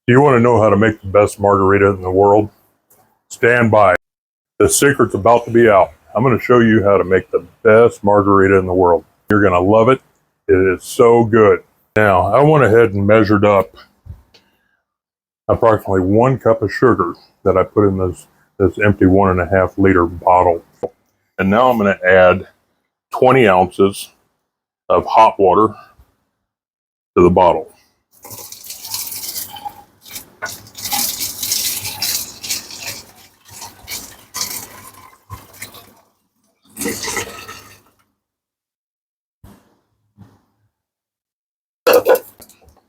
Do you want to know how to make the best margarita in the world? Stand by. The secret's about to be out. I'm going to show you how to make the best margarita in the world. You're going to love it. It is so good. Now, I went ahead and measured up approximately 1 cup of sugar that I put in this empty 1.5 liter bottle. And now I'm going to add 20 ounces of hot water to the bottle.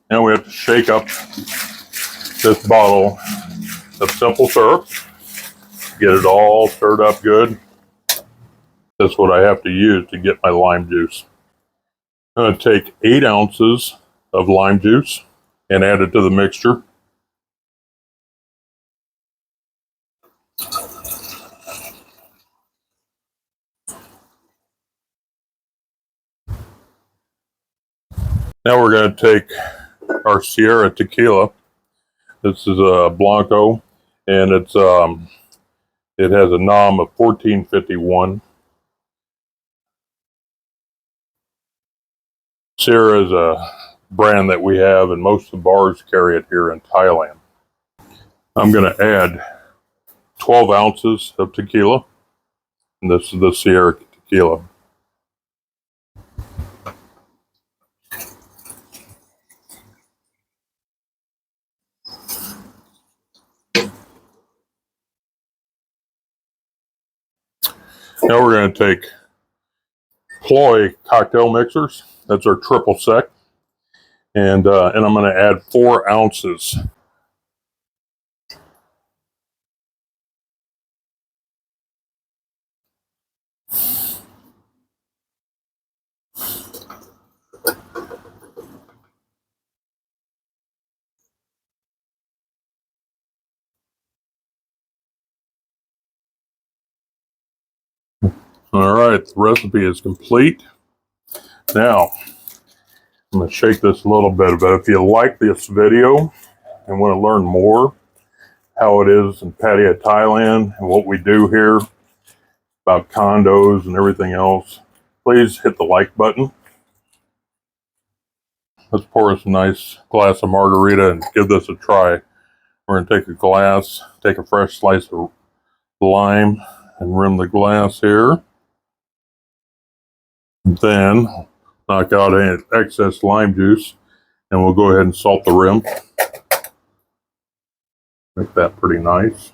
Now we have to shake up this bottle of simple syrup, get it all stirred up good. That's what I have to use to get my lime juice. I'm going to take 8 ounces of lime juice and add it to the mixture. Now we're going to take our Sierra tequila. This is a Blanco, and it has a NOM of 1451. Sierra is a brand that we have, and most of the bars carry it here in Thailand. I'm going to add 12 ounces of tequila, and this is the Sierra tequila. Now we're going to take Ploy cocktail mixers. That's our triple sec. And I'm going to add 4 ounces. All right, the recipe is complete. Now, I'm going to shake this a little bit, but if you like this video and want to learn more how it is in Pattaya, Thailand, and what we do here about condos and everything else, please hit the like button. Let's pour us a nice glass of margarita and give this a try. We're going to take a glass, take a fresh slice of lime and rim the glass here. Then knock out any excess lime juice, and we'll go ahead and salt the rim. Make that pretty nice.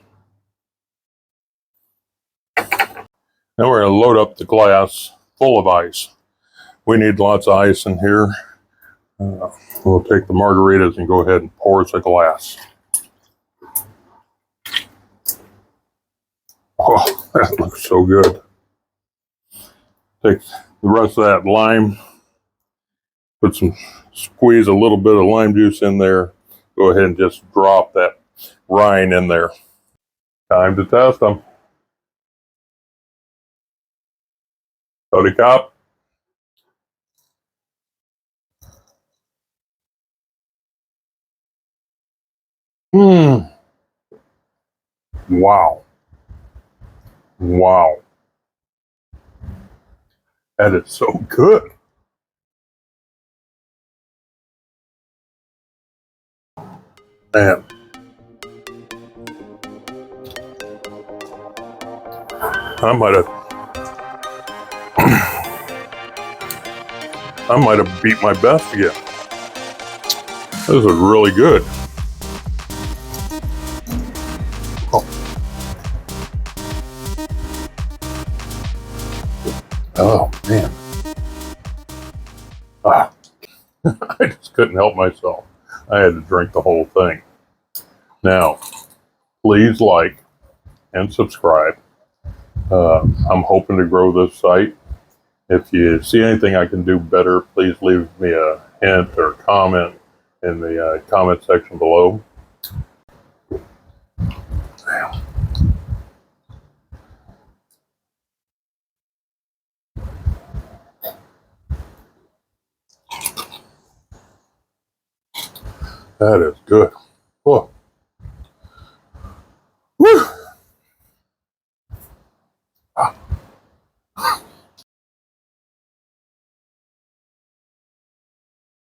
Now we're going to load up the glass full of ice. We need lots of ice in here. We'll take the margaritas and go ahead and pour us a glass. Oh, that looks so good. Take the rest of that lime, squeeze a little bit of lime juice in there. Go ahead and just drop that rind in there. Time to test them. Cody Cop. Wow. Wow. That is so good. Man. I might have beat my best again. This is really good. Oh man. I just couldn't help myself. I had to drink the whole thing. Now, please like and subscribe. I'm hoping to grow this site. If you see anything I can do better, please leave me a hint or comment in the comment section below. That is good. Oh. Whew.